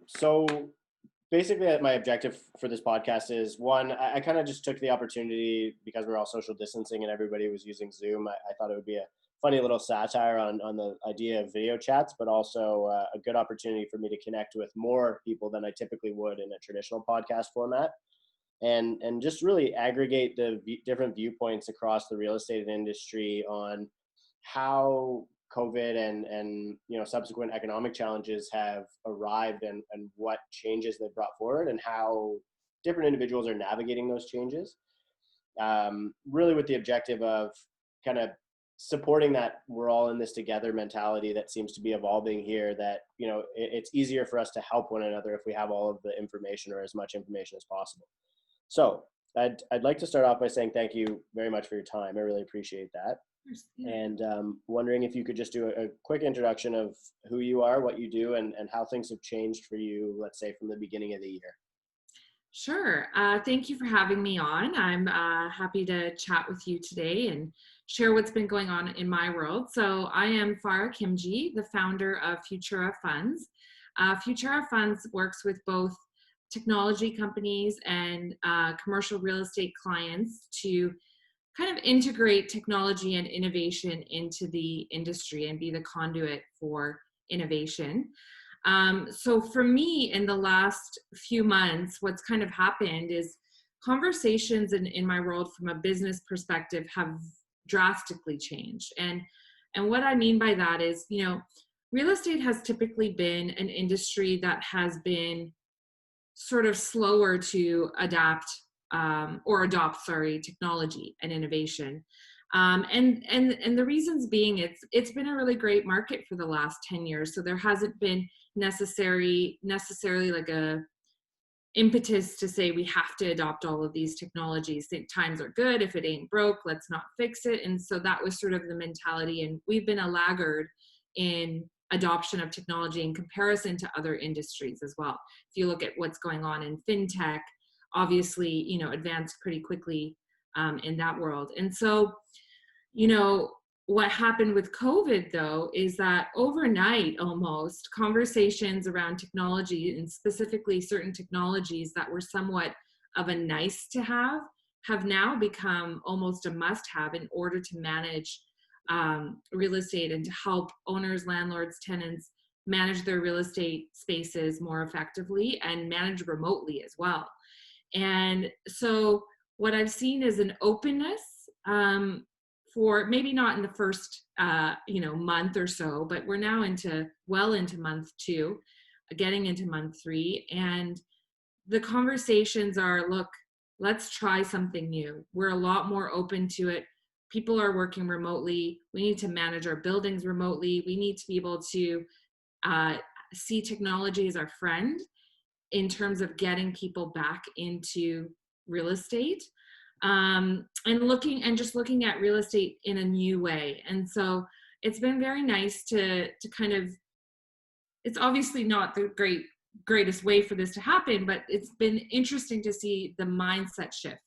So basically, my objective for this podcast is one, I kind of just took the opportunity because we're all social distancing and everybody was using Zoom. I thought it would be a funny little satire on the idea of video chats, but also a good opportunity for me to connect with more people than I typically would in a traditional podcast format. And just really aggregate the different viewpoints across the real estate industry on how COVID and subsequent economic challenges have arrived and what changes they brought forward and how different individuals are navigating those changes. Really with the objective of kind of supporting that we're all in this together mentality that seems to be evolving here, that it's easier for us to help one another if we have all of the information or as much information as possible. So I'd like to start off by saying thank you very much for your time. I really appreciate that. Yeah. And wondering if you could just do a quick introduction of who you are, what you do, and how things have changed for you, let's say, from the beginning of the year. Sure. Thank you for having me on. I'm happy to chat with you today and share what's been going on in my world. So I am Farrah Khimji, the founder of Futura Funds. Futura Funds works with both technology companies and commercial real estate clients to kind of integrate technology and innovation into the industry and be the conduit for innovation. So for me, in the last few months, what's kind of happened is conversations in my world from a business perspective have drastically changed. And what I mean by that is, real estate has typically been an industry that has been sort of slower to adopt technology and innovation. And the reasons being, it's been a really great market for the last 10 years. So there hasn't been necessarily like a impetus to say we have to adopt all of these technologies. Think times are good. If it ain't broke, let's not fix it. And so that was sort of the mentality. And we've been a laggard in adoption of technology in comparison to other industries as well. If you look at what's going on in fintech, obviously, advanced pretty quickly in that world. And so, what happened with COVID, though, is that overnight, almost, conversations around technology, and specifically certain technologies that were somewhat of a nice to have now become almost a must have in order to manage real estate and to help owners, landlords, tenants manage their real estate spaces more effectively and manage remotely as well. And so what I've seen is an openness for maybe not in the first month or so, but we're now into month 2, getting into month 3, and the conversations are, look, let's try something new. We're a lot more open to it. People are working remotely. We need to manage our buildings remotely. We need to be able to see technology as our friend in terms of getting people back into real estate, and looking at real estate in a new way. And so it's been very nice to kind of, it's obviously not the greatest way for this to happen, but it's been interesting to see the mindset shift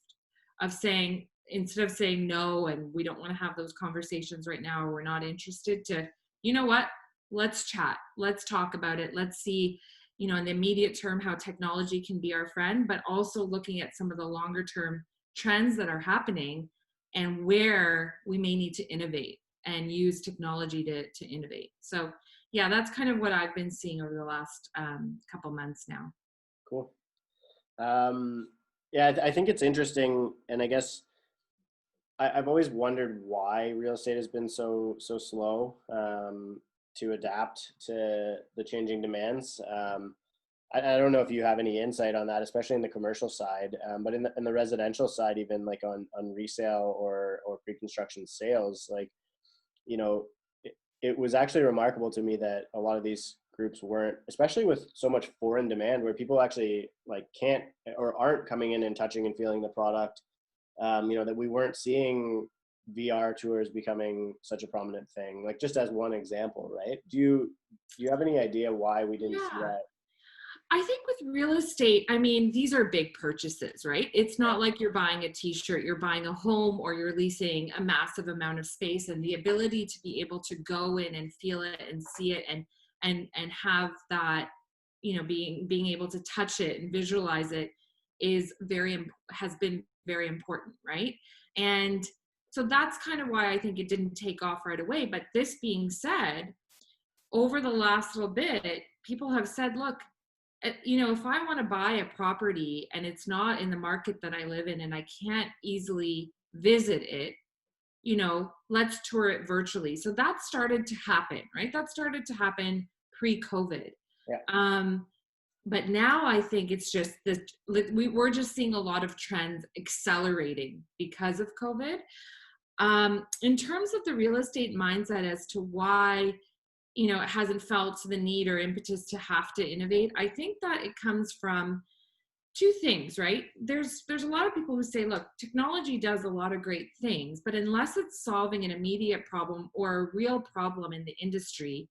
of saying, instead of saying no and we don't want to have those conversations right now, or we're not interested, to, you know what, let's chat, let's talk about it, let's see, in the immediate term, how technology can be our friend, but also looking at some of the longer term trends that are happening and where we may need to innovate and use technology to innovate. So yeah, that's kind of what I've been seeing over the last couple months now. Cool. Yeah, I think it's interesting, and I guess I've always wondered why real estate has been so slow to adapt to the changing demands. I don't know if you have any insight on that, especially in the commercial side, but in the residential side, even like on resale or pre-construction sales, like, it was actually remarkable to me that a lot of these groups weren't, especially with so much foreign demand, where people actually like can't or aren't coming in and touching and feeling the product. That we weren't seeing VR tours becoming such a prominent thing, like just as one example, right? Do you have any idea why we didn't see that? I think with real estate, I mean, these are big purchases, right? It's not like you're buying a t-shirt, you're buying a home, or you're leasing a massive amount of space, and the ability to be able to go in and feel it and see it and have that being able to touch it and visualize it has been very important, right? And so that's kind of why I think it didn't take off right away. But this being said, over the last little bit, people have said, look, if I want to buy a property and it's not in the market that I live in and I can't easily visit it, let's tour it virtually. So that started to happen, right? That started to happen pre-COVID. Yeah. But now I think it's just this, we're just seeing a lot of trends accelerating because of COVID. In terms of the real estate mindset as to why, it hasn't felt the need or impetus to have to innovate, I think that it comes from two things, right? There's a lot of people who say, look, technology does a lot of great things, but unless it's solving an immediate problem or a real problem in the industry,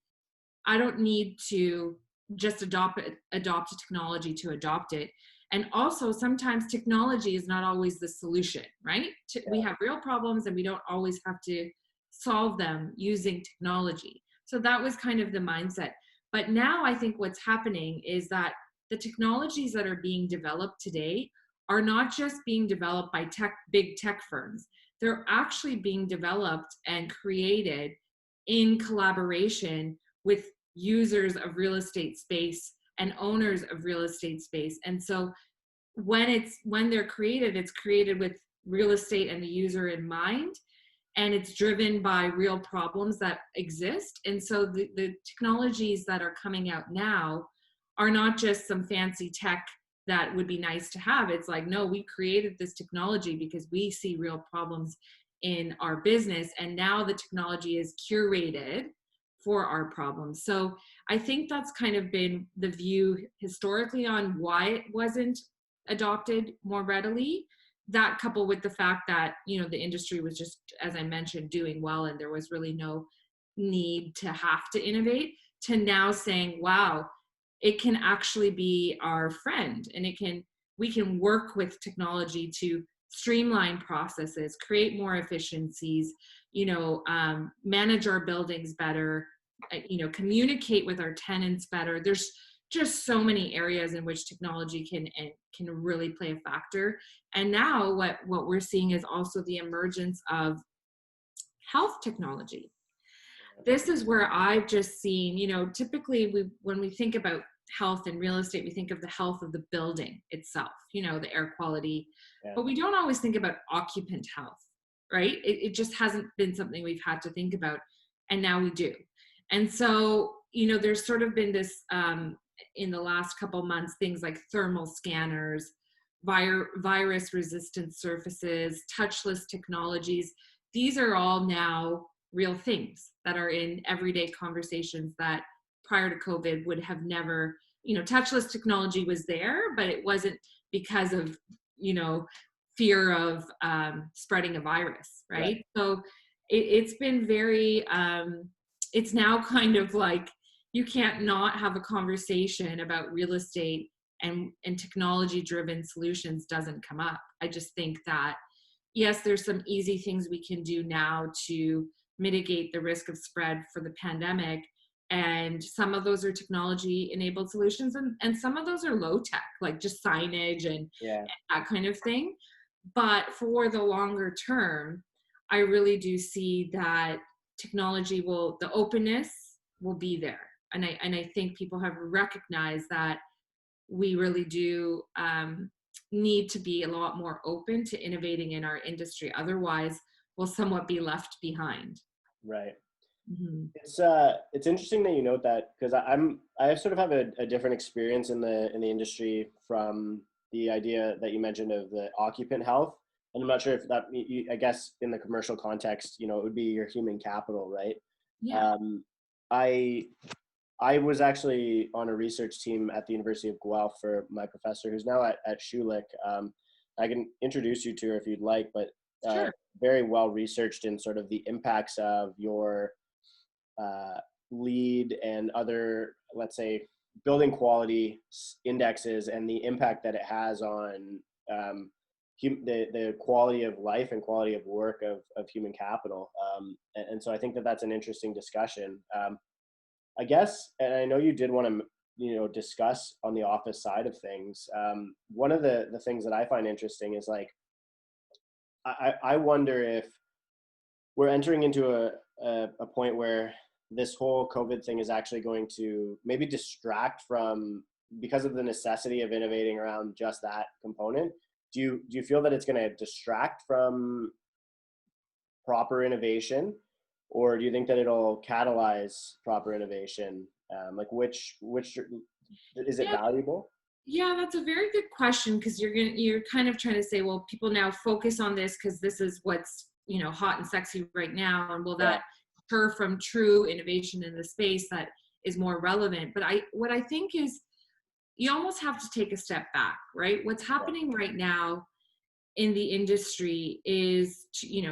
I don't need to just adopt a technology to adopt it. And also, sometimes technology is not always the solution, right? We have real problems and we don't always have to solve them using technology. So that was kind of the mindset. But now I think what's happening is that the technologies that are being developed today are not just being developed by big tech firms. They're actually being developed and created in collaboration with users of real estate space and owners of real estate space. And so when they're created, it's created with real estate and the user in mind, and it's driven by real problems that exist. And so the technologies that are coming out now are not just some fancy tech that would be nice to have. It's like, no, we created this technology because we see real problems in our business, and now the technology is curated for our problems. So I think that's kind of been the view historically on why it wasn't adopted more readily. That coupled with the fact that, the industry was just, as I mentioned, doing well and there was really no need to have to innovate, to now saying, wow, it can actually be our friend, and we can work with technology to streamline processes, create more efficiencies, manage our buildings better, communicate with our tenants better. There's just so many areas in which technology can really play a factor. And now what we're seeing is also the emergence of health technology. This is where I've just seen, typically when we think about health and real estate, we think of the health of the building itself, the air quality, but we don't always think about occupant health, right? It just hasn't been something we've had to think about, and now we do. And so, there's sort of been this, in the last couple months, things like thermal scanners, virus resistant surfaces, touchless technologies. These are all now real things that are in everyday conversations that prior to COVID would have never, touchless technology was there, but it wasn't because of, fear of spreading a virus, right? So it's been very, it's now kind of like, you can't not have a conversation about real estate and technology driven solutions doesn't come up. I just think that, yes, there's some easy things we can do now to mitigate the risk of spread for the pandemic. And some of those are technology enabled solutions, and some of those are low tech, like just signage and that kind of thing. But for the longer term, I really do see that technology the openness will be there. And I think people have recognized that we really do need to be a lot more open to innovating in our industry. Otherwise, we'll somewhat be left behind. Right. Mm-hmm. It's interesting that you note that, because I sort of have a different experience in the industry from the idea that you mentioned of the occupant health. And I'm not sure if that, I guess in the commercial context, it would be your human capital, right? Yeah. I was actually on a research team at the University of Guelph for my professor, who's now at Schulich. I can introduce you to her if you'd like, but Sure. very well researched in sort of the impacts of your LEED and other, let's say, building quality indexes and the impact that it has on the quality of life and quality of work of human capital. And so I think that that's an interesting discussion. I guess, and I know you did want to discuss on the office side of things. One of the things that I find interesting is like, I wonder if we're entering into a point where this whole COVID thing is actually going to maybe distract from, because of the necessity of innovating around just that component. Do you feel that it's going to distract from proper innovation, or do you think that it'll catalyze proper innovation? Like which is it Yeah, valuable? yeah, that's a very good question, because you're kind of trying to say, well, people now focus on this because this is what's hot and sexy right now, and will Yeah, that deter from true innovation in the space that is more relevant? But what I think is, you almost have to take a step back, right? What's yeah, happening right now in the industry is,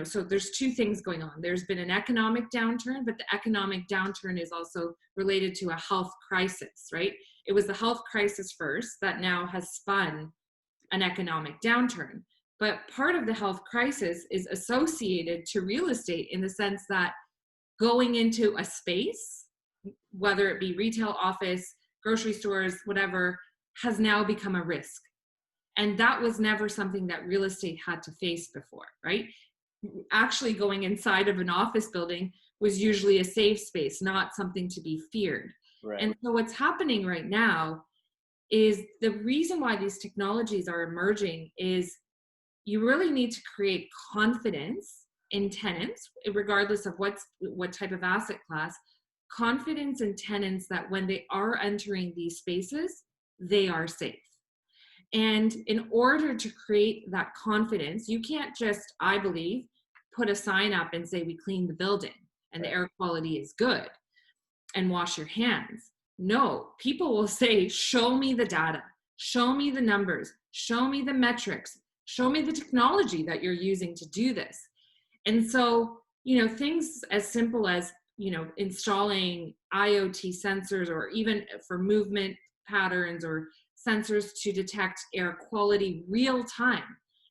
so there's two things going on. There's been an economic downturn, but the economic downturn is also related to a health crisis, right? It was the health crisis first that now has spun an economic downturn. But part of the health crisis is associated to real estate, in the sense that going into a space, whether it be retail, office, grocery stores, whatever, has now become a risk. And that was never something that real estate had to face before, right? Actually, going inside of an office building was usually a safe space, not something to be feared. right, And so what's happening right now is, the reason why these technologies are emerging is, you really need to create confidence in tenants, regardless of what type of asset class, confidence in tenants that when they are entering these spaces, they are safe. And in order to create that confidence, you can't just, I believe, put a sign up and say, we clean the building and the right, air quality is good, and wash your hands. No, people will say, show me the data, show me the numbers, show me the metrics, show me the technology that you're using to do this. And so, things as simple as, installing IoT sensors, or even for movement patterns, or sensors to detect air quality real time.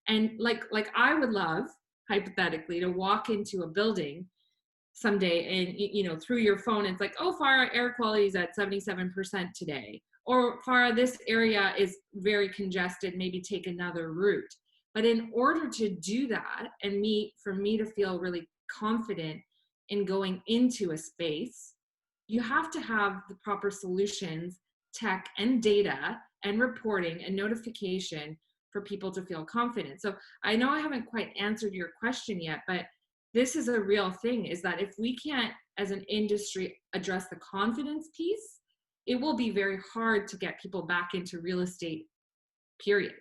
And like I would love, hypothetically, to walk into a building someday, and through your phone, it's like, oh, Farrah, air quality is at 77% today, or Farrah, this area is very congested, maybe take another route. But in order to do that, and for me to feel really confident in going into a space, you have to have the proper solutions, tech and data and reporting and notification for people to feel confident. So I know I haven't quite answered your question yet, but this is a real thing, is that if we can't, as an industry, address the confidence piece, it will be very hard to get people back into real estate, period.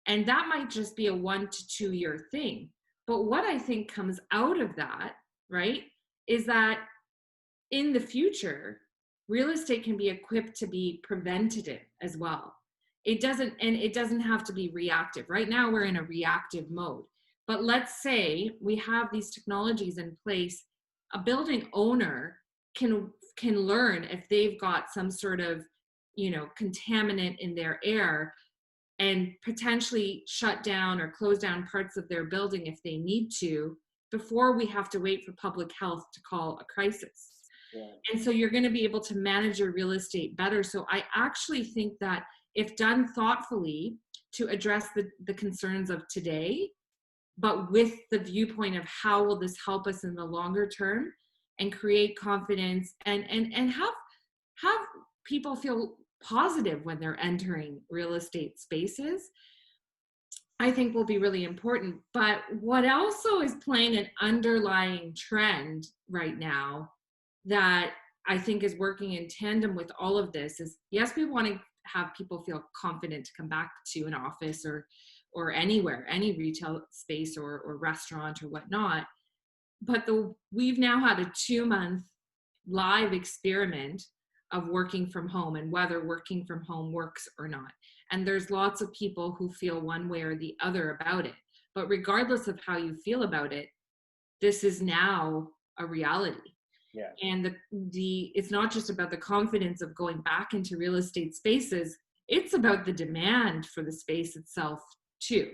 And that might just be a 1 to 2 year thing. But what I think comes out of that, right, is that in the future, real estate can be equipped to be preventative as well. It doesn't have to be reactive. Right now, we're in a reactive mode. But let's say we have these technologies in place, a building owner can learn if they've got some sort of, contaminant in their air, and potentially shut down or close down parts of their building if they need to, before we have to wait for public health to call a crisis. yeah, And so you're going to be able to manage your real estate better. So I actually think that, if done thoughtfully, to address the concerns of today, but with the viewpoint of how will this help us in the longer term, and create confidence, and have people feel positive when they're entering real estate spaces, I think will be really important. But what also is playing an underlying trend right now that I think is working in tandem with all of this is, yes, we want to have people feel confident to come back to an office, or anywhere, any retail space or restaurant or whatnot. But we've now had a 2-month live experiment of working from home, and whether working from home works or not. And there's lots of people who feel one way or the other about it. But regardless of how you feel about it, this is now a reality. yeah, And it's not just about the confidence of going back into real estate spaces, it's about the demand for the space itself too,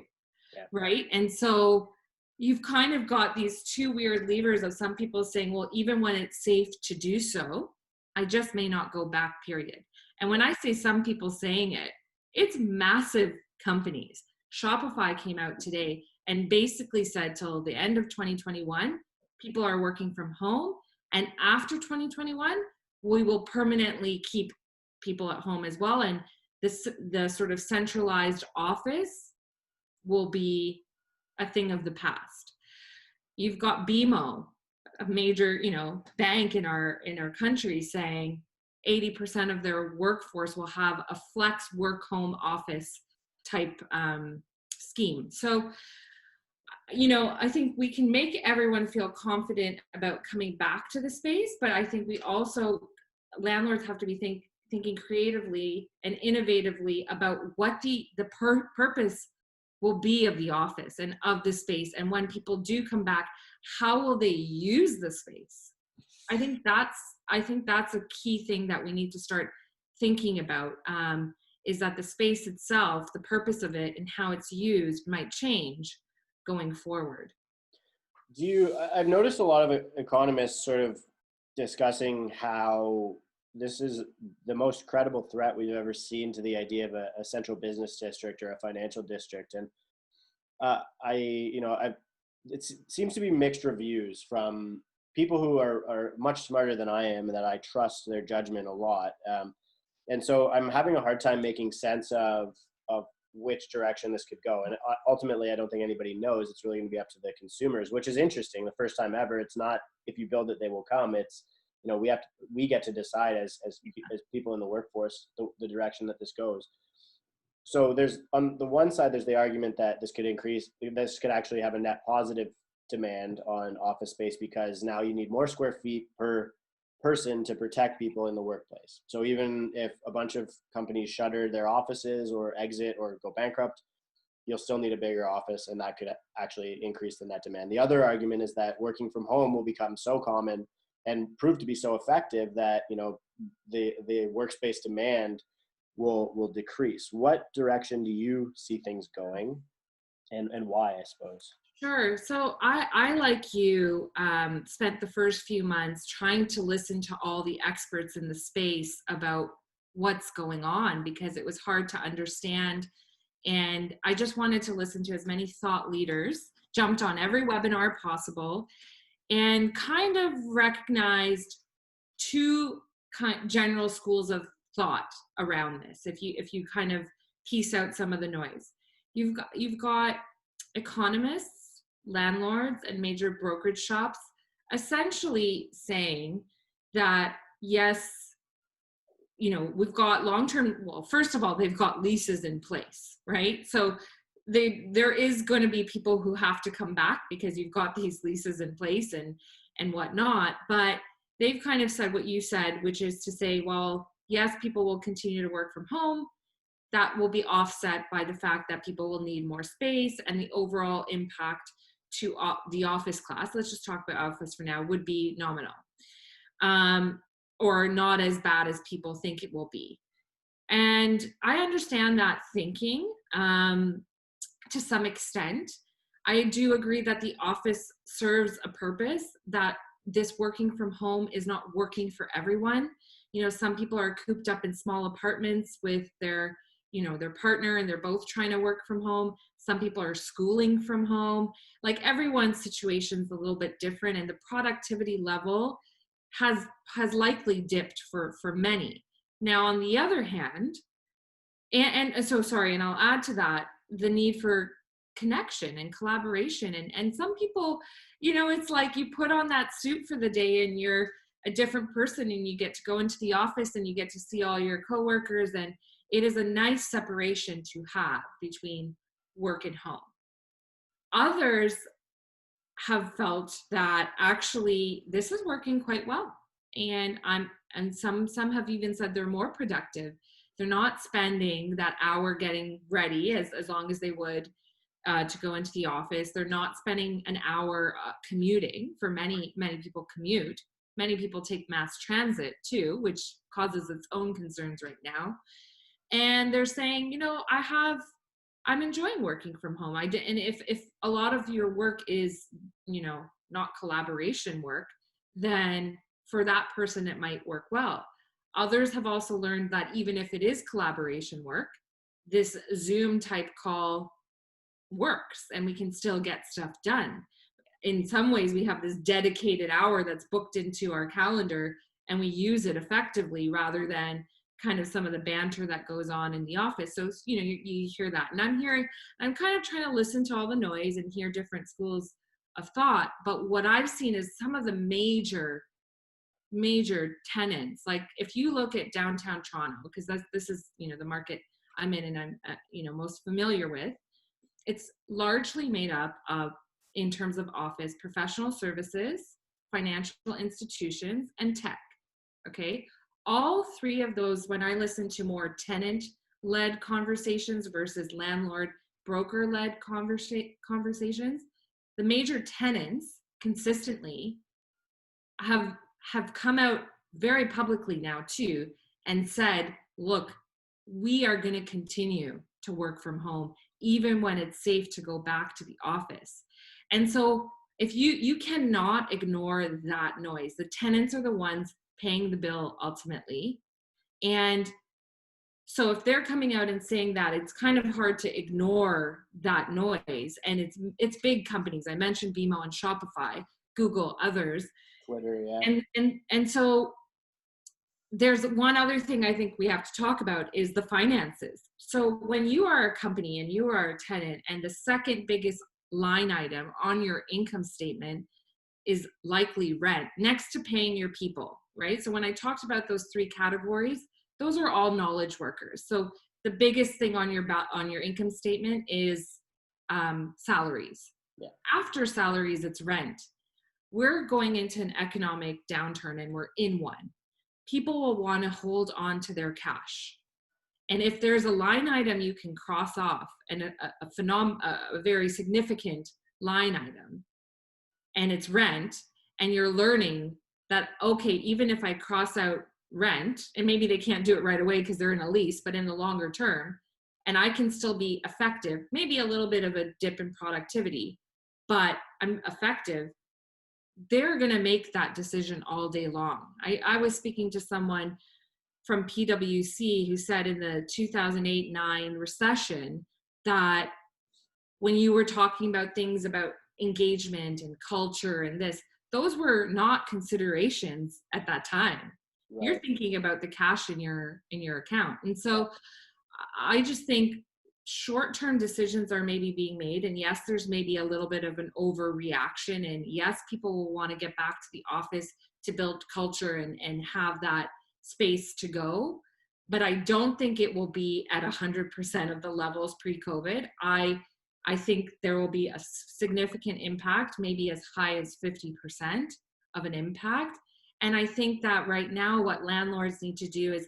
yeah, right? And so you've kind of got these two weird levers of some people saying, well, even when it's safe to do so, I just may not go back, period. And when I say some people saying it, it's massive companies. Shopify came out today and basically said till the end of 2021, people are working from home. And after 2021, we will permanently keep people at home as well. And the sort of centralized office will be a thing of the past. You've got BMO, a major, bank in our country, saying 80% of their workforce will have a flex work home office type scheme. So, I think we can make everyone feel confident about coming back to the space, but I think landlords have to be thinking creatively and innovatively about what the purpose will be of the office and of the space. And when people do come back, how will they use the space? I think that's a key thing that we need to start thinking about, is that the space itself, the purpose of it and how it's used might change going forward. I've noticed a lot of economists sort of discussing how this is the most credible threat we've ever seen to the idea of a central business district or a financial district. And it seems to be mixed reviews from people who are much smarter than I am and that I trust their judgment a lot. And so I'm having a hard time making sense of which direction this could go. And ultimately, I don't think anybody knows. It's really going to be up to the consumers, which is interesting. The first time ever, it's not if you build it, they will come. It's, we get to decide as people in the workforce, the direction that this goes. So there's, on the one side, there's the argument that this could actually have a net positive demand on office space, because now you need more square feet per person to protect people in the workplace. So even if a bunch of companies shutter their offices or exit or go bankrupt, you'll still need a bigger office, and that could actually increase the net demand. The other argument is that working from home will become so common and prove to be so effective that the workspace demand will decrease. What direction do you see things going, and why, I suppose? Sure. So I like you, spent the first few months trying to listen to all the experts in the space about what's going on, because it was hard to understand. And I just wanted to listen to as many thought leaders, jumped on every webinar possible, and kind of recognized two general schools of thought around this. If you kind of piece out some of the noise, you've got economists, landlords, and major brokerage shops essentially saying that, yes, we've got long-term, well, first of all, they've got leases in place, right? So there is going to be people who have to come back because you've got these leases in place and whatnot. But they've kind of said what you said, which is to say, well, yes, people will continue to work from home. That will be offset by the fact that people will need more space, and the overall impact to the office class, let's just talk about office for now, would be nominal, or not as bad as people think it will be. And I understand that thinking to some extent. I do agree that the office serves a purpose, that this working from home is not working for everyone. Some people are cooped up in small apartments with their partner, and they're both trying to work from home. Some people are schooling from home. Like, everyone's situation's a little bit different, and the productivity level has likely dipped for many. Now, on the other hand, and so sorry, and I'll add to that, the need for connection and collaboration. And some people, it's like you put on that suit for the day and you're a different person, and you get to go into the office and you get to see all your coworkers, and it is a nice separation to have between work and home. Others have felt that actually this is working quite well, and some have even said they're more productive. They're not spending that hour getting ready as long as they would to go into the office. They're not spending an hour commuting. For many people commute. Many people take mass transit too, which causes its own concerns right now. And they're saying, I'm enjoying working from home. And if a lot of your work is, not collaboration work, then for that person, it might work well. Others have also learned that even if it is collaboration work, this Zoom type call works and we can still get stuff done. In some ways, we have this dedicated hour that's booked into our calendar and we use it effectively rather than kind of some of the banter that goes on in the office. So, you hear that. And I'm kind of trying to listen to all the noise and hear different schools of thought. But what I've seen is some of the major tenants, like if you look at downtown Toronto, because this is, the market I'm in and I'm, most familiar with, it's largely made up of, in terms of office, professional services, financial institutions, and tech. Okay. All three of those, when I listen to more tenant-led conversations versus landlord broker-led conversations, the major tenants consistently have come out very publicly now too and said, look, we are going to continue to work from home even when it's safe to go back to the office. And so if you cannot ignore that noise. The tenants are the ones paying the bill ultimately. And so if they're coming out and saying that, it's kind of hard to ignore that noise. And it's big companies. I mentioned BMO and Shopify, Google, others. Twitter, yeah. And so there's one other thing I think we have to talk about is the finances. So when you are a company and you are a tenant and the second biggest line item on your income statement is likely rent, next to paying your people, right? So when I talked about those three categories, those are all knowledge workers. So the biggest thing on your income statement is salaries. Yeah. After salaries, it's rent. We're going into an economic downturn and we're in one. People will want to hold on to their cash. And if there's a line item you can cross off and a very significant line item, and it's rent, and you're learning that, okay, even if I cross out rent, and maybe they can't do it right away because they're in a lease, but in the longer term, and I can still be effective, maybe a little bit of a dip in productivity, but I'm effective, they're going to make that decision all day long. I was speaking to someone from PwC who said in the 2008-9 recession that when you were talking about things about engagement and culture and this, those were not considerations at that time. Right. You're thinking about the cash in your account. And so I just think short-term decisions are maybe being made, and yes, there's maybe a little bit of an overreaction, and yes, people will want to get back to the office to build culture and have that space to go, but I don't think it will be at 100% of the levels pre-COVID. I think there will be a significant impact, maybe as high as 50% of an impact. And I think that right now what landlords need to do is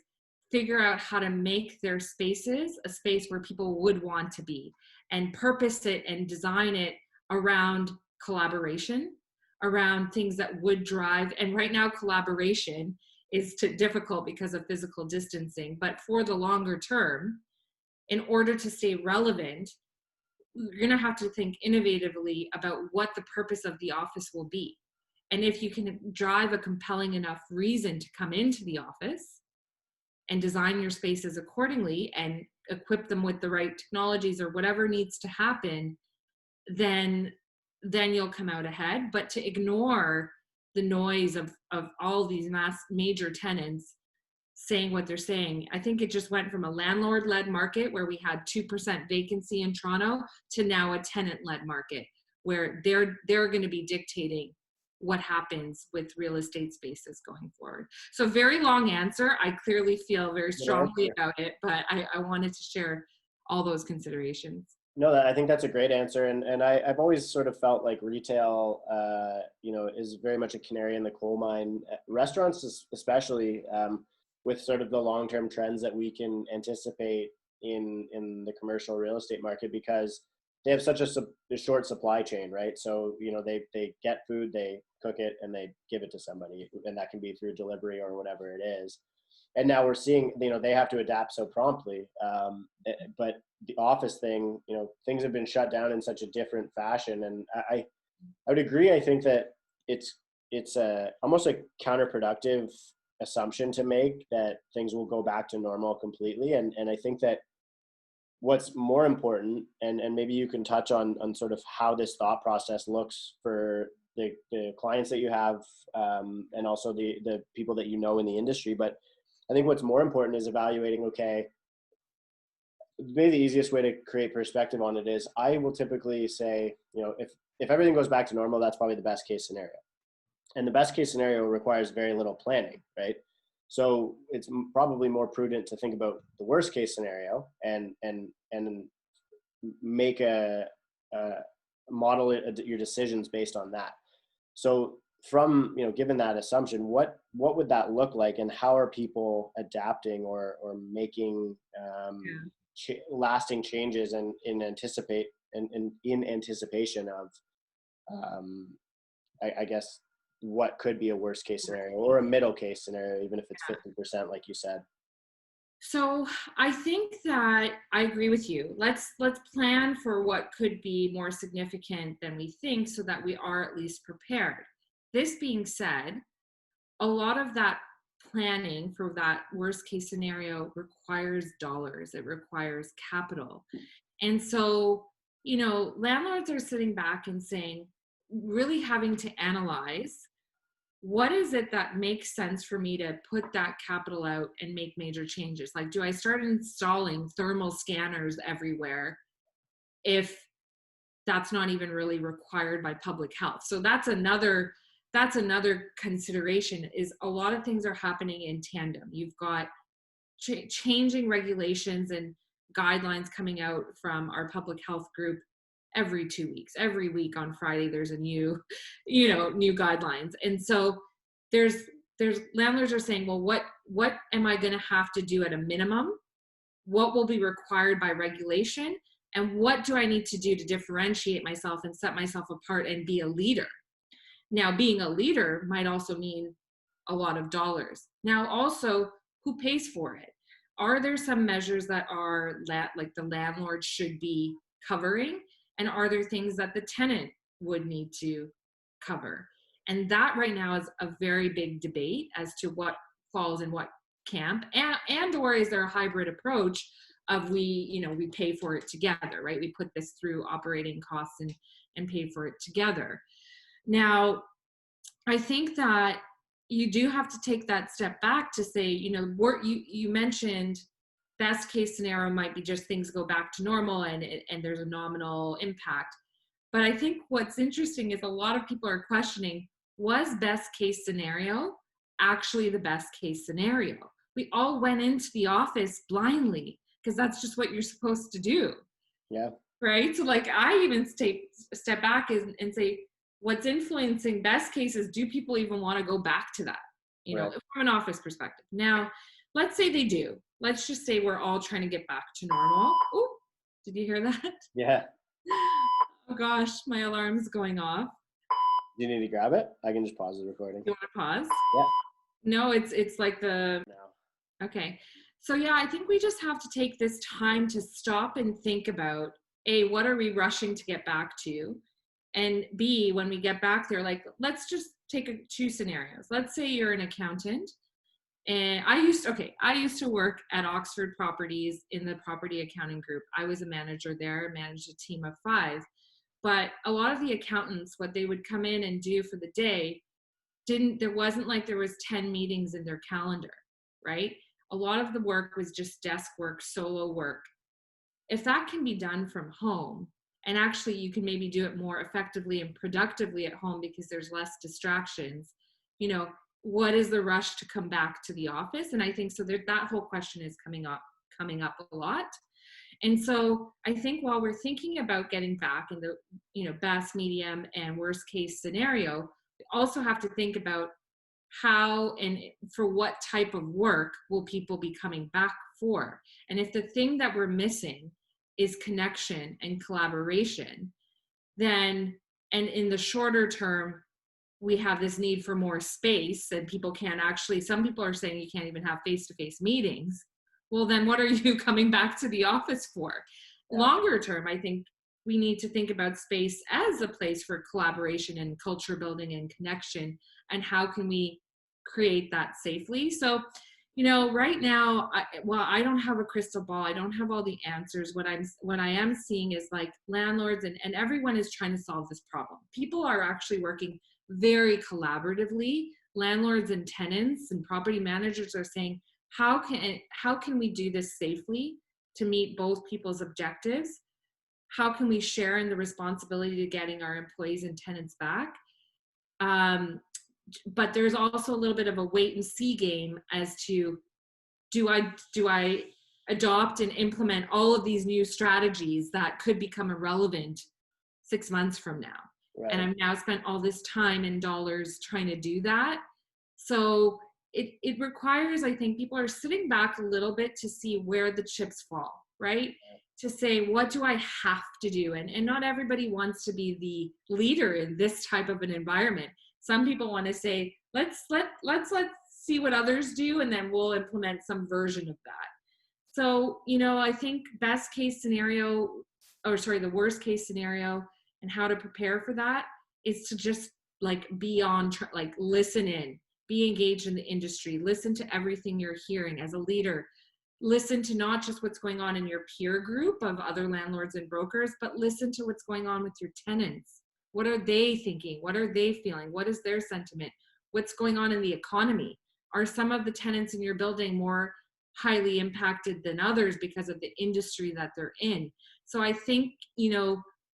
figure out how to make their spaces a space where people would want to be, and purpose it and design it around collaboration, around things that would drive. And right now collaboration is difficult because of physical distancing, but for the longer term, in order to stay relevant, you're going to have to think innovatively about what the purpose of the office will be. And if you can drive a compelling enough reason to come into the office and design your spaces accordingly and equip them with the right technologies or whatever needs to happen, then you'll come out ahead. But to ignore the noise of all these major tenants saying what they're saying, I think it just went from a landlord-led market where we had 2% vacancy in Toronto to now a tenant-led market where they're going to be dictating what happens with real estate spaces going forward. So very long answer. I clearly feel very strongly about it, but I wanted to share all those considerations. No, I think that's a great answer. And I've always sort of felt like retail, is very much a canary in the coal mine. Restaurants especially, with sort of the long-term trends that we can anticipate in the commercial real estate market, because they have such a short supply chain, right? So, they get food, they cook it, and they give it to somebody, and that can be through delivery or whatever it is. And now we're seeing, they have to adapt so promptly. But the office thing, things have been shut down in such a different fashion. And I would agree. I think that it's almost a counterproductive assumption to make that things will go back to normal completely. And I think that what's more important, and maybe you can touch on sort of how this thought process looks for the clients that you have, and also the people that you know in the industry. But I think what's more important is evaluating, okay, maybe the easiest way to create perspective on it is I will typically say, if everything goes back to normal, that's probably the best case scenario. And the best case scenario requires very little planning, right? So it's probably more prudent to think about the worst case scenario and make a model your decisions based on that. So from, given that assumption, what would that look like, and how are people adapting or making lasting changes in anticipation of, I guess, what could be a worst case scenario or a middle case scenario, even if it's 50%, like you said. So I think that I agree with you. Let's plan for what could be more significant than we think, so that we are at least prepared. This being said, a lot of that planning for that worst case scenario requires dollars. It requires capital. And so, landlords are sitting back and saying, really having to analyze, what is it that makes sense for me to put that capital out and make major changes? Like, do I start installing thermal scanners everywhere if that's not even really required by public health? So that's another consideration, is a lot of things are happening in tandem. You've got changing regulations and guidelines coming out from our public health group every 2 weeks. Every week on Friday, there's a new guidelines. And so there's landlords are saying, well, what am I going to have to do at a minimum? What will be required by regulation? And what do I need to do to differentiate myself and set myself apart and be a leader? Now, being a leader might also mean a lot of dollars. Now, also, who pays for it? Are there some measures that are like the landlord should be covering? And are there things that the tenant would need to cover? And that right now is a very big debate as to what falls in what camp, and or is there a hybrid approach of we pay for it together, right? We put this through operating costs and pay for it together. Now, I think that you do have to take that step back to say, you mentioned best case scenario might be just things go back to normal and there's a nominal impact. But I think what's interesting is a lot of people are questioning, was best case scenario actually the best case scenario? We all went into the office blindly because that's just what you're supposed to do. Yeah. Right? So like I even step back and say, what's influencing best cases, do people even want to go back to that? Right. From an office perspective. Now, let's say they do. Let's just say we're all trying to get back to normal. Oh, did you hear that? Yeah. Oh gosh, my alarm's going off. Do you need to grab it? I can just pause the recording. You want to pause? Yeah. No, it's like the... No. Okay. So yeah, I think we just have to take this time to stop and think about, A, what are we rushing to get back to? And B, when we get back there, like, let's just take two scenarios. Let's say you're an accountant. And I used to work at Oxford Properties in the property accounting group. I was a manager there, managed a team of 5. But a lot of the accountants, what they would come in and do for the day, there wasn't like there was 10 meetings in their calendar, right? A lot of the work was just desk work, solo work. If that can be done from home, and actually you can maybe do it more effectively and productively at home because there's less distractions, what is the rush to come back to the office? And I think so that whole question is coming up a lot. And so I think while we're thinking about getting back in the best, medium, and worst case scenario, we also have to think about how and for what type of work will people be coming back for. And if the thing that we're missing is connection and collaboration, then, and in the shorter term, we have this need for more space and people can't actually, some people are saying you can't even have face-to-face meetings. Well, then what are you coming back to the office for? Yeah. Longer term, I think we need to think about space as a place for collaboration and culture building and connection. And how can we create that safely. So, right now, I don't have a crystal ball. I don't have all the answers. What I am seeing is like landlords and everyone is trying to solve this problem. People are actually working very collaboratively. Landlords and tenants and property managers are saying, how can we do this safely to meet both people's objectives? How can we share in the responsibility to getting our employees and tenants back? But there's also a little bit of a wait and see game as to, do I adopt and implement all of these new strategies that could become irrelevant 6 months from now? Right. And I've now spent all this time and dollars trying to do that. So it requires, I think people are sitting back a little bit to see where the chips fall, right? To say, what do I have to do? And not everybody wants to be the leader in this type of an environment. Some people want to say, let's see what others do, and then we'll implement some version of that. So, I think the worst case scenario and how to prepare for that is to just be listen in, be engaged in the industry, listen to everything you're hearing as a leader, listen to not just what's going on in your peer group of other landlords and brokers, but listen to what's going on with your tenants. What are they thinking? What are they feeling? What is their sentiment? What's going on in the economy? Are some of the tenants in your building more highly impacted than others because of the industry that they're in? So I think,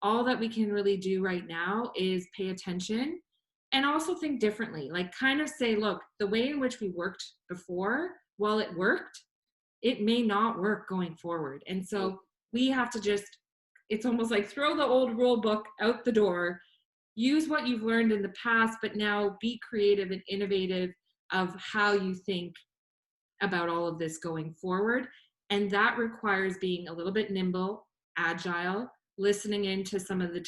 all that we can really do right now is pay attention and also think differently. Kind of say, look, the way in which we worked before, while it worked, it may not work going forward. And so we have to it's almost like throw the old rule book out the door, use what you've learned in the past, but now be creative and innovative of how you think about all of this going forward. And that requires being a little bit nimble, agile, listening into some of the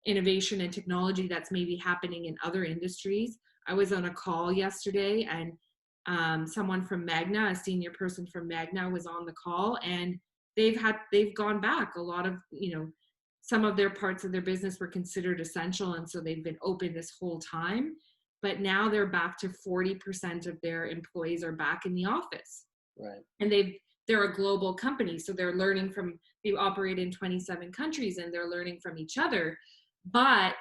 innovation and technology that's maybe happening in other industries. I was on a call yesterday, and someone from Magna, a senior person from Magna, was on the call, and they've gone back. A lot of, some of their parts of their business were considered essential, and so they've been open this whole time. But now they're back to 40% of their employees are back in the office. Right. And they're a global company, so they're learning they operate in 27 countries, and they're learning from each other. But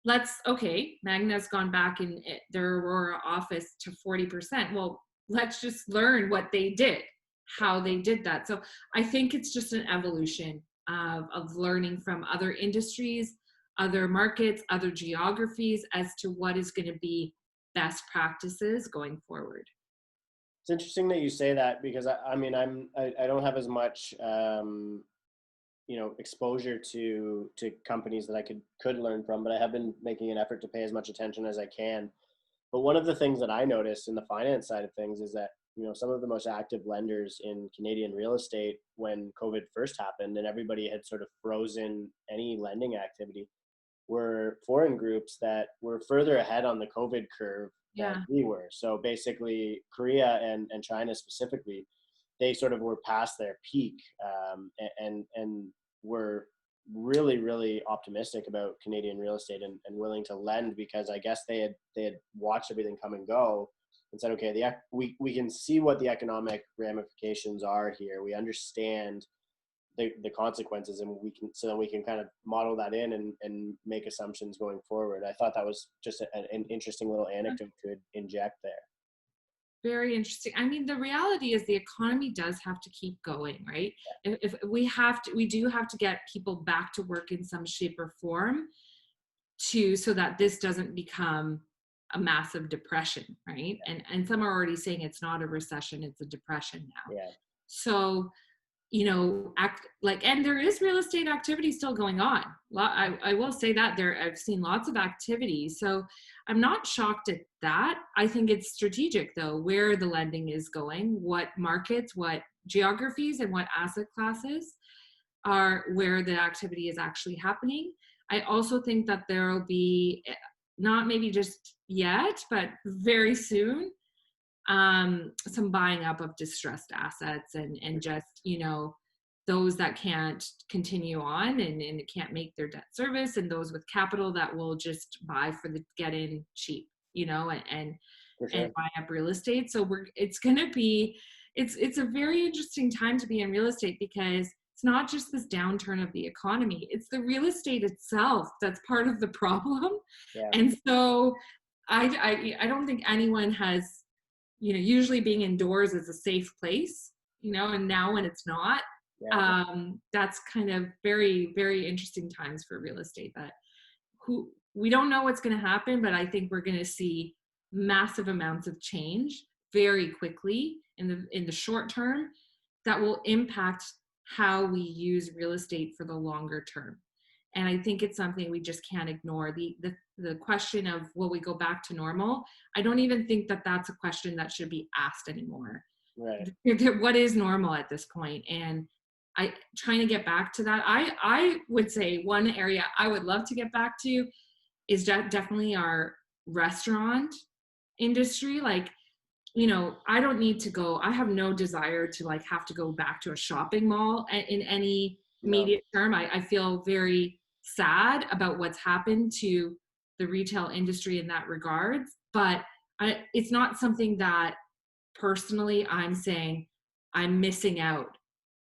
Magna's gone back in their Aurora office to 40%. Well, let's just learn what they did, how they did that. So I think it's just an evolution of learning from other industries, other markets, other geographies as to what is going to be best practices going forward. It's interesting that you say that, because I don't have as much exposure to companies that I could learn from, but I have been making an effort to pay as much attention as I can. But one of the things that I noticed in the finance side of things is that, some of the most active lenders in Canadian real estate, when COVID first happened and everybody had sort of frozen any lending activity, were foreign groups that were further ahead on the COVID curve than we were. So basically Korea and China specifically, they sort of were past their peak, and were really, really optimistic about Canadian real estate and willing to lend, because I guess they had watched everything come and go and said, okay, we can see what the economic ramifications are here. We understand the consequences, and we can kind of model that in and make assumptions going forward. I thought that was just an interesting little anecdote to inject there. Very interesting. I mean, the reality is the economy does have to keep going, right? If we do have to get people back to work in some shape or form so that this doesn't become a massive depression, right? And some are already saying it's not a recession, it's a depression now. Yeah. So, and there is real estate activity still going on. I will say that I've seen lots of activity. So I'm not shocked at that. I think it's strategic though, where the lending is going, what markets, what geographies, and what asset classes are where the activity is actually happening. I also think that there will be, not maybe just yet, but very soon, some buying up of distressed assets and just, those that can't continue on and can't make their debt service, and those with capital that will just buy for the get in cheap, For and sure. buy up real estate. So it's going to be, it's a very interesting time to be in real estate, because it's not just this downturn of the economy, it's the real estate itself that's part of the problem. Yeah. And so I don't think anyone has, usually being indoors is a safe place, and now when it's not, Yeah. that's kind of very, very interesting times for real estate, that we don't know what's going to happen, but I think we're going to see massive amounts of change very quickly in the short term that will impact how we use real estate for the longer term. And I think it's something we just can't ignore. The question of will we go back to normal? I don't even think that that's a question that should be asked anymore. Right. What is normal at this point? And trying to get back to that. I would say one area I would love to get back to is definitely our restaurant industry. Like, I don't need to go, I have no desire to like have to go back to a shopping mall in any No. immediate term. I feel very sad about what's happened to the retail industry in that regard, but it's not something that personally I'm saying I'm missing out.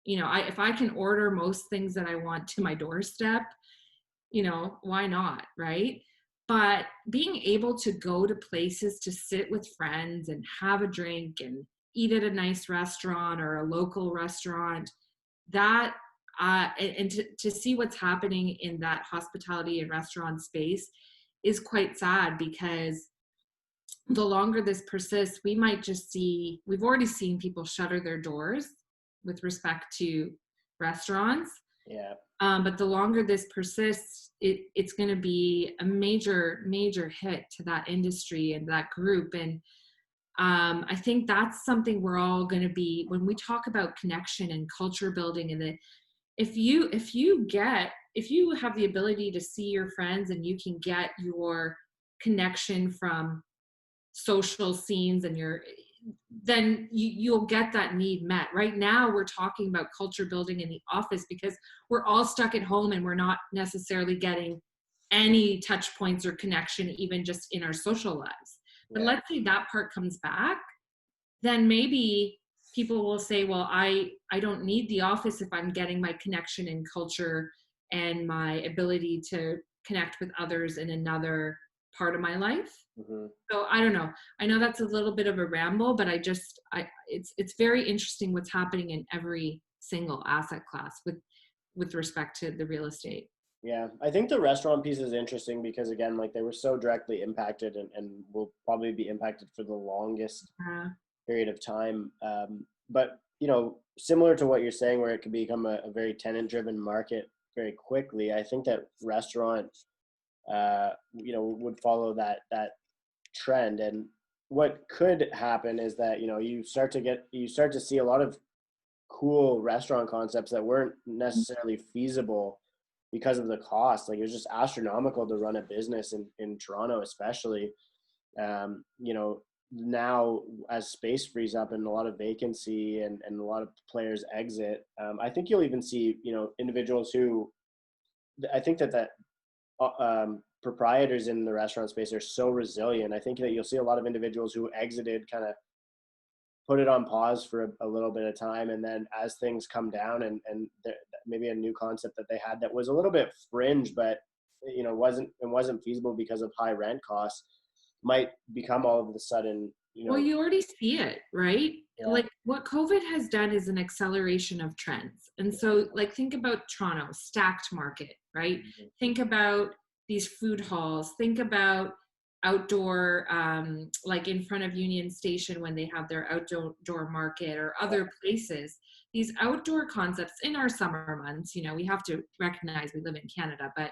If I can order most things that I want to my doorstep, why not, right? But being able to go to places to sit with friends and have a drink and eat at a nice restaurant or a local restaurant, that and to see what's happening in that hospitality and restaurant space is quite sad, because the longer this persists, we might just we've already seen people shutter their doors with respect to restaurants. Yeah. But the longer this persists, it's going to be a major, major hit to that industry and that group. And I think that's something we're all going to be, when we talk about connection and culture building, and if you have the ability to see your friends and you can get your connection from social scenes and then you'll get that need met. Right now we're talking about culture building in the office because we're all stuck at home and we're not necessarily getting any touch points or connection, even just in our social lives. But let's say that part comes back, then maybe people will say, well, I don't need the office if I'm getting my connection and culture and my ability to connect with others in another part of my life. Mm-hmm. So I don't know. I know that's a little bit of a ramble, but it's very interesting what's happening in every single asset class with respect to the real estate. Yeah, I think the restaurant piece is interesting because, again, like they were so directly impacted and will probably be impacted for the longest period of time. But, similar to what you're saying, where it could become a very tenant-driven market very quickly, I think that restaurants, would follow that trend. And what could happen is that, you start to see a lot of cool restaurant concepts that weren't necessarily feasible because of the cost. Like, it was just astronomical to run a business in Toronto, especially. Now as space frees up and a lot of vacancy and a lot of players exit, I think you'll even see, individuals who, I think that proprietors in the restaurant space are so resilient. I think that you'll see a lot of individuals who exited kind of put it on pause for a little bit of time, and then as things come down and maybe a new concept that they had that was a little bit fringe, but wasn't feasible because of high rent costs, might become all of a sudden. Well, you already see it, right? Yeah. Like what COVID has done is an acceleration of trends. And so like think about Toronto, stacked market, right? Mm-hmm. Think about these food halls, think about outdoor, like in front of Union Station when they have their outdoor market, or other places. These outdoor concepts in our summer months, we have to recognize we live in Canada, but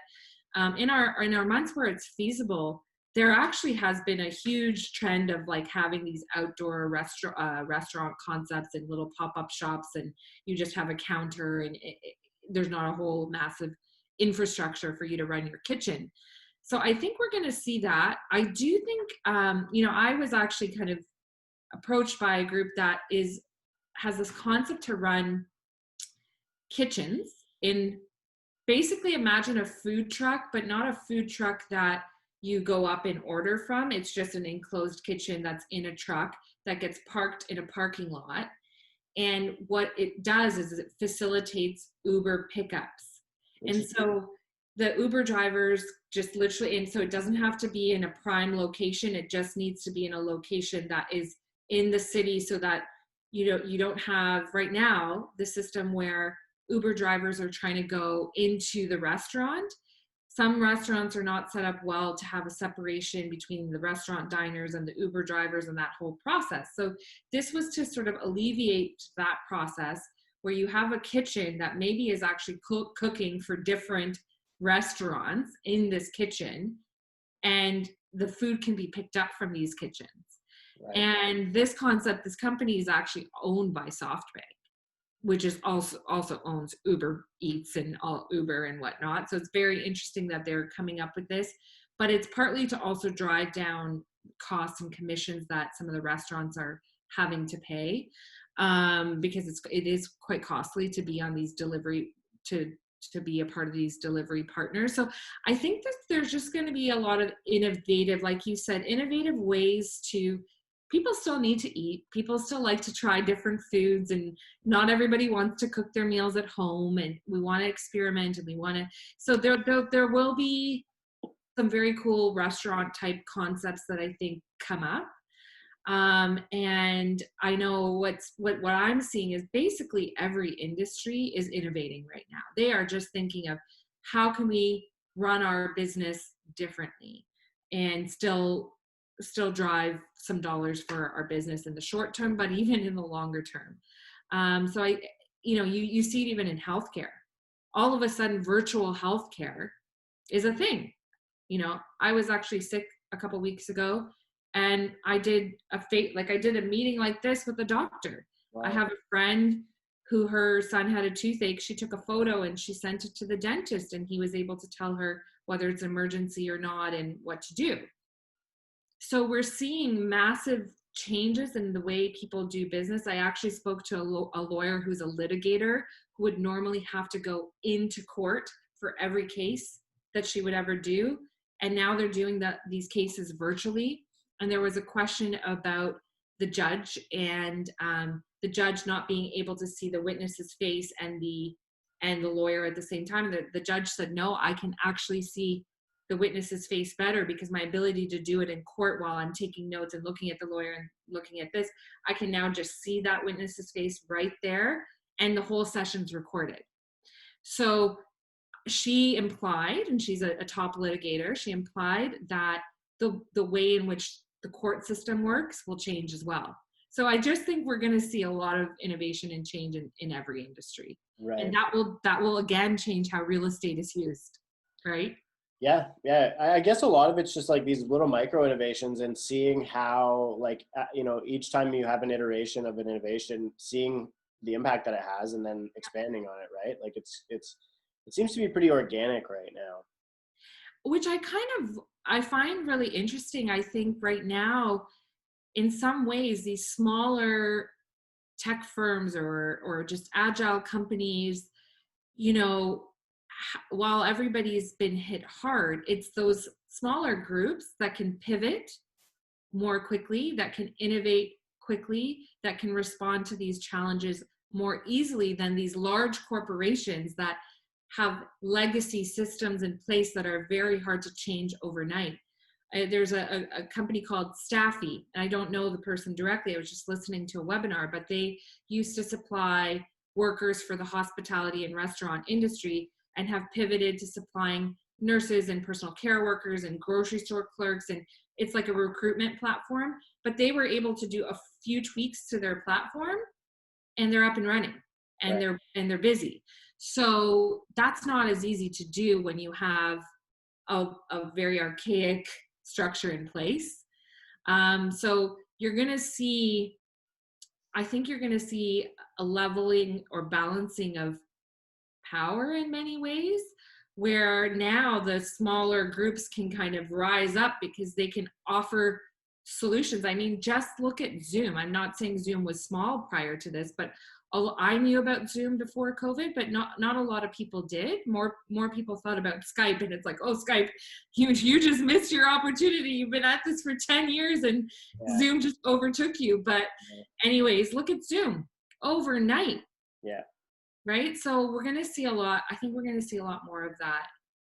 in our months where it's feasible, there actually has been a huge trend of like having these outdoor restaurant concepts and little pop-up shops, and you just have a counter and there's not a whole massive infrastructure for you to run your kitchen. So I think we're going to see that. I do think, I was actually kind of approached by a group that has this concept to run kitchens in, basically imagine a food truck, but not a food truck that you go up and order from. It's just an enclosed kitchen that's in a truck that gets parked in a parking lot. And what it does is it facilitates Uber pickups. And so the Uber drivers just literally, and so it doesn't have to be in a prime location. It just needs to be in a location that is in the city, so that you don't have right now the system where Uber drivers are trying to go into the restaurant. Some restaurants are not set up well to have a separation between the restaurant diners and the Uber drivers and that whole process. So this was to sort of alleviate that process, where you have a kitchen that maybe is actually cooking for different restaurants in this kitchen, and the food can be picked up from these kitchens. Right. And this concept, this company is actually owned by SoftBank, which is also owns Uber Eats and all Uber and whatnot. So it's very interesting that they're coming up with this, but it's partly to also drive down costs and commissions that some of the restaurants are having to pay, because it is quite costly to be on these delivery, to be a part of these delivery partners. So I think that there's just going to be a lot of innovative, like you said, innovative ways to, people still need to eat. People still like to try different foods, and not everybody wants to cook their meals at home, and we want to experiment, and we want to, so there will be some very cool restaurant type concepts that I think come up. And I know what I'm seeing is basically every industry is innovating right now. They are just thinking of how can we run our business differently and still drive some dollars for our business in the short term, but even in the longer term. So you see it even in healthcare. All of a sudden, virtual healthcare is a thing. I was actually sick a couple weeks ago, and I did a meeting like this with a doctor. Wow. I have a friend who, her son had a toothache. She took a photo and she sent it to the dentist, and he was able to tell her whether it's emergency or not and what to do. So we're seeing massive changes in the way people do business. I actually spoke to a lawyer who's a litigator, who would normally have to go into court for every case that she would ever do. And now they're doing these cases virtually. And there was a question about the judge and the judge not being able to see the witness's face and the lawyer at the same time. The judge said, no, I can actually see the witness's face better, because my ability to do it in court while I'm taking notes and looking at the lawyer and looking at this, I can now just see that witness's face right there, and the whole session's recorded. So she implied, and she's a top litigator, she implied that the way in which the court system works will change as well. So I just think we're going to see a lot of innovation and change in every industry. Right. And that will again change how real estate is used, right? Yeah. I guess a lot of it's just like these little micro innovations, and seeing how, each time you have an iteration of an innovation, seeing the impact that it has, and then expanding on it, right? Like it seems to be pretty organic right now. Which I find really interesting. I think right now, in some ways, these smaller tech firms or just agile companies, while everybody's been hit hard, it's those smaller groups that can pivot more quickly, that can innovate quickly, that can respond to these challenges more easily than these large corporations that have legacy systems in place that are very hard to change overnight. There's a company called Staffy, and I don't know the person directly. I was just listening to a webinar, but they used to supply workers for the hospitality and restaurant industry, and have pivoted to supplying nurses and personal care workers and grocery store clerks. And it's like a recruitment platform, but they were able to do a few tweaks to their platform, and they're up and running, and right. they're busy. So that's not as easy to do when you have a very archaic structure in place. So you're going to see, I think you're going to see a leveling or balancing of power in many ways, where now the smaller groups can kind of rise up because they can offer solutions. I mean, just look at Zoom. I'm not saying Zoom was small prior to this, but I knew about Zoom before COVID, but not a lot of people did. More people thought about Skype, and it's like, oh, Skype, you just missed your opportunity. You've been at this for 10 years, and Yeah. Zoom just overtook you. But anyways, look at Zoom overnight. Yeah. Right. So we're gonna see a lot. I think we're gonna see a lot more of that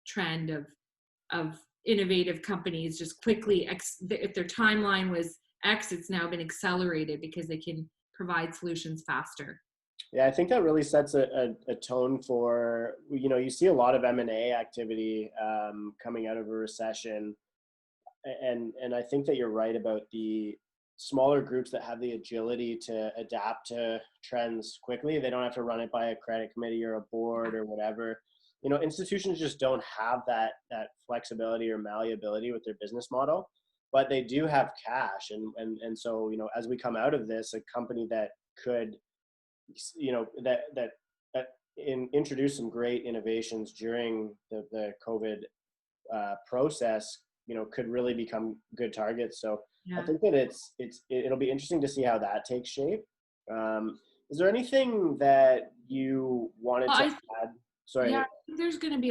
trend of innovative companies just quickly if their timeline was X, it's now been accelerated because they can provide solutions faster. Yeah, I think that really sets a tone for, you see a lot of M&A activity coming out of a recession. And I think that you're right about the smaller groups that have the agility to adapt to trends quickly. They don't have to run it by a credit committee or a board or whatever. Institutions just don't have that flexibility or malleability with their business model, but they do have cash. And so, as we come out of this, a company that could, introduce some great innovations during the COVID process, could really become good targets. So I Yeah. think that it'll be interesting to see how that takes shape. Is there anything that you wanted Well, to I add? Sorry. yeah, I think there's going to be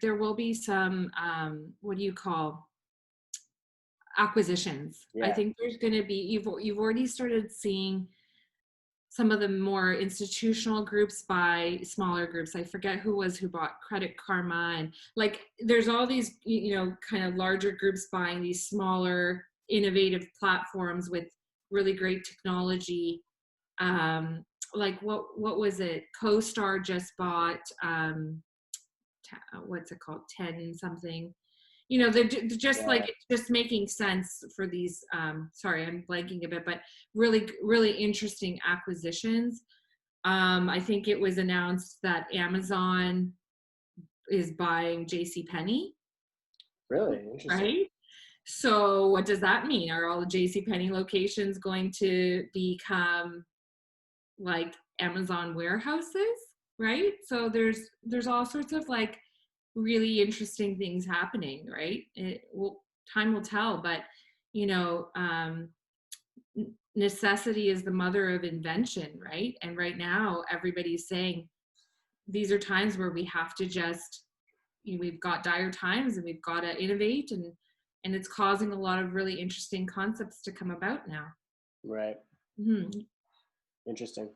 there will be some what do you call acquisitions. I Yeah. think there's going to be you've already started seeing some of the more institutional groups buy smaller groups. I forget who bought Credit Karma, and like there's all these kind of larger groups buying these smaller innovative platforms with really great technology. Like what was it? CoStar just bought what's it called? 10 something. They're just Yeah. like just making sense for these. Sorry, I'm blanking a bit, but really, really interesting acquisitions. I think it was announced that Amazon is buying J.C. Penney, Really interesting. right? So what does that mean? Are all the J.C. Penney locations going to become like Amazon warehouses, right? So there's all sorts of like really interesting things happening, right? Time will tell, but necessity is the mother of invention, right? And right now everybody's saying these are times where we have to just we've got dire times and we've got to innovate, and it's causing a lot of really interesting concepts to come about now. Right. Mm-hmm. Interesting.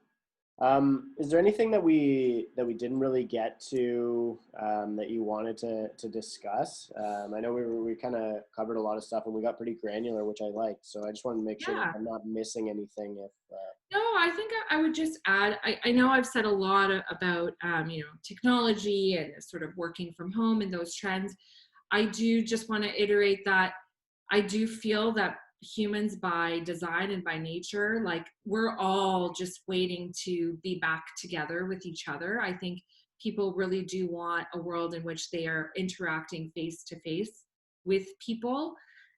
Is there anything that we didn't really get to that you wanted to discuss? I know we kind of covered a lot of stuff and we got pretty granular, which I liked. So I just wanted to make sure that Yeah. I'm not missing anything. No, I think I would just add, I know I've said a lot about, technology and sort of working from home and those trends. I do just want to iterate that I do feel that humans by design and by nature, like we're all just waiting to be back together with each other. I think people really do want a world in which they are interacting face to face with people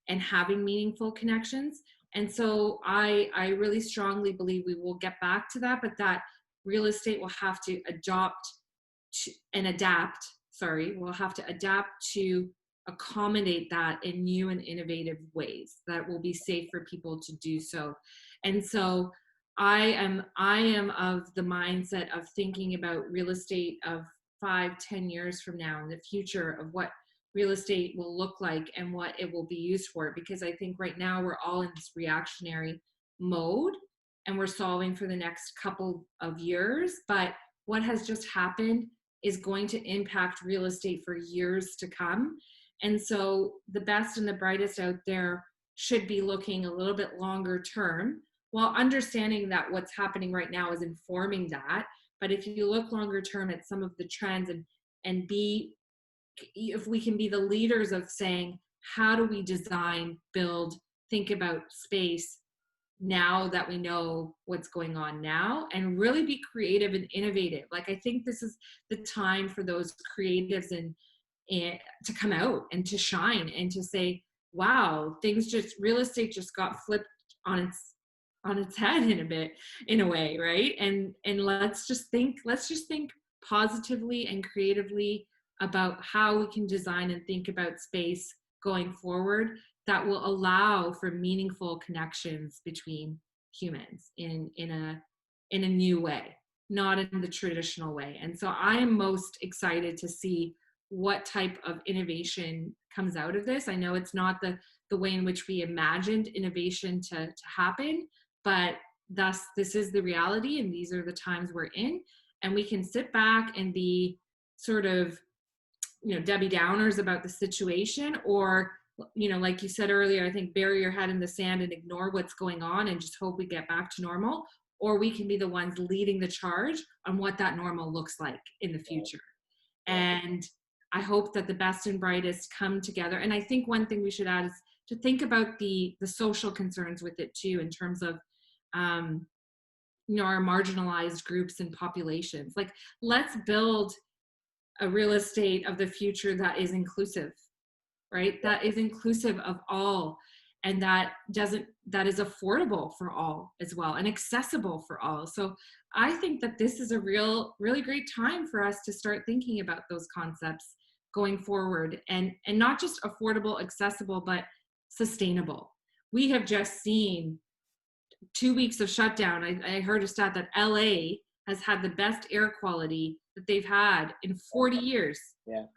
and having meaningful connections. And so I really strongly believe we will get back to that, but that real estate will have to adapt. Sorry, we'll have to adapt to accommodate that in new and innovative ways that will be safe for people to do so. And so I am of the mindset of thinking about real estate of 5-10 years from now in the future of what real estate will look like and what it will be used for, because I think right now we're all in this reactionary mode and we're solving for the next couple of years, but what has just happened is going to impact real estate for years to come. And so the best and the brightest out there should be looking a little bit longer term, while understanding that what's happening right now is informing that. But if you look longer term at some of the trends and be, if we can be the leaders of saying, how do we design, build, think about space now that we know what's going on now, and really be creative and innovative. Like I think this is the time for those creatives and to come out and to shine and to say, wow, real estate just got flipped on its head in a way, right? And let's just think positively and creatively about how we can design and think about space going forward that will allow for meaningful connections between humans in a new way. not in the traditional way. And so I am most excited to see what type of innovation comes out of this. I know it's not the way in which we imagined innovation to happen, but thus this is the reality and these are the times we're in. And we can sit back and be sort of, Debbie Downers about the situation, or, like you said earlier, I think bury your head in the sand and ignore what's going on and just hope we get back to normal. Or we can be the ones leading the charge on what that normal looks like in the future. And I hope that the best and brightest come together. And I think one thing we should add is to think about the social concerns with it too, in terms of, our marginalized groups and populations. Like, let's build a real estate of the future that is inclusive, right? That is inclusive of all, and that is affordable for all as well, and accessible for all. So I think that this is a really great time for us to start thinking about those concepts going forward, and not just affordable, accessible, but sustainable. We have just seen 2 weeks of shutdown. I heard a stat that LA has had the best air quality that they've had in 40 years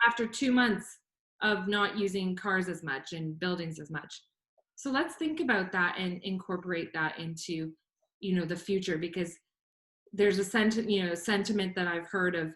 after 2 months of not using cars as much and buildings as much. So let's think about that and incorporate that into, the future, because there's a sentiment that I've heard of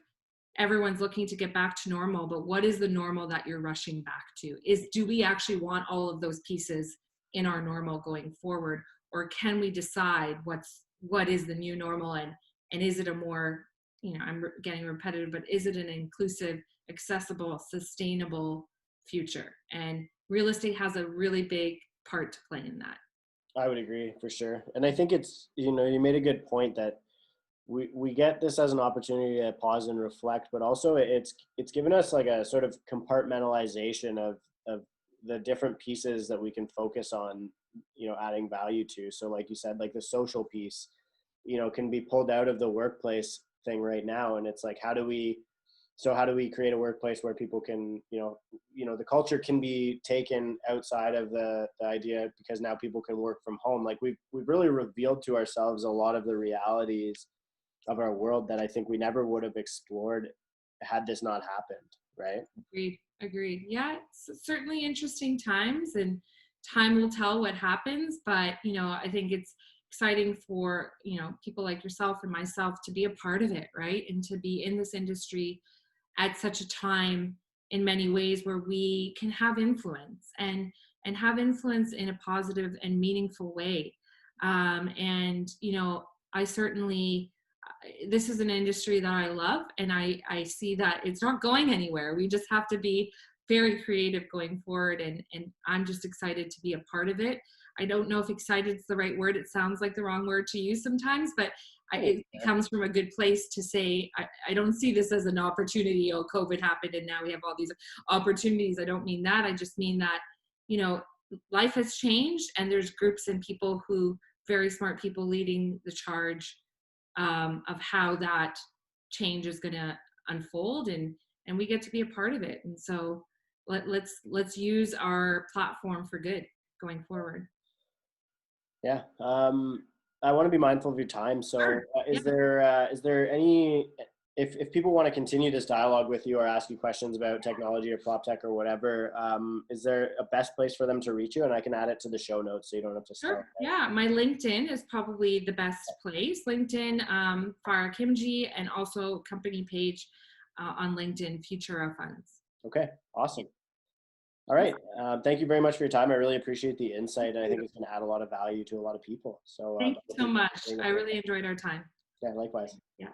everyone's looking to get back to normal, but what is the normal that you're rushing back to? Do we actually want all of those pieces in our normal going forward? Or can we decide what is the new normal, and is it a more, I'm getting repetitive, but is it an inclusive, accessible, sustainable future? And real estate has a really big part to play in that. I would agree for sure. And I think it's, you made a good point that we get this as an opportunity to pause and reflect, but also it's given us like a sort of compartmentalization of the different pieces that we can focus on, adding value to. So like you said, like the social piece, can be pulled out of the workplace thing right now. And it's like, how do we create a workplace where people can, the culture can be taken outside of the idea, because now people can work from home. Like we've really revealed to ourselves a lot of the realities of our world that I think we never would have explored had this not happened. Right. Agreed. Yeah. It's certainly interesting times, and time will tell what happens, but, I think it's exciting for, people like yourself and myself to be a part of it. Right. And to be in this industry at such a time in many ways where we can have influence and have influence in a positive and meaningful way. And, I certainly, this is an industry that I love, and I see that it's not going anywhere. We just have to be very creative going forward, and I'm just excited to be a part of it. I don't know if excited is the right word. It sounds like the wrong word to use sometimes, but it comes from a good place to say, I don't see this as an opportunity. Oh, COVID happened and now we have all these opportunities. I don't mean that. I just mean that, life has changed, and there's groups and people very smart people leading the charge of how that change is going to unfold, and we get to be a part of it. And so let's use our platform for good going forward. Yeah. I want to be mindful of your time. So Sure. Is there any, if people want to continue this dialogue with you or ask you questions about technology or prop tech or whatever, is there a best place for them to reach you? And I can add it to the show notes so you don't have to start. Sure. Yeah. My LinkedIn is probably the best place. LinkedIn, Farrah Khimji, and also company page on LinkedIn, Futura Funds. Okay. Awesome. All right. Thank you very much for your time. I really appreciate the insight. I think it's going to add a lot of value to a lot of people. So thank you so much. I really enjoyed our time. Yeah, likewise. Yeah.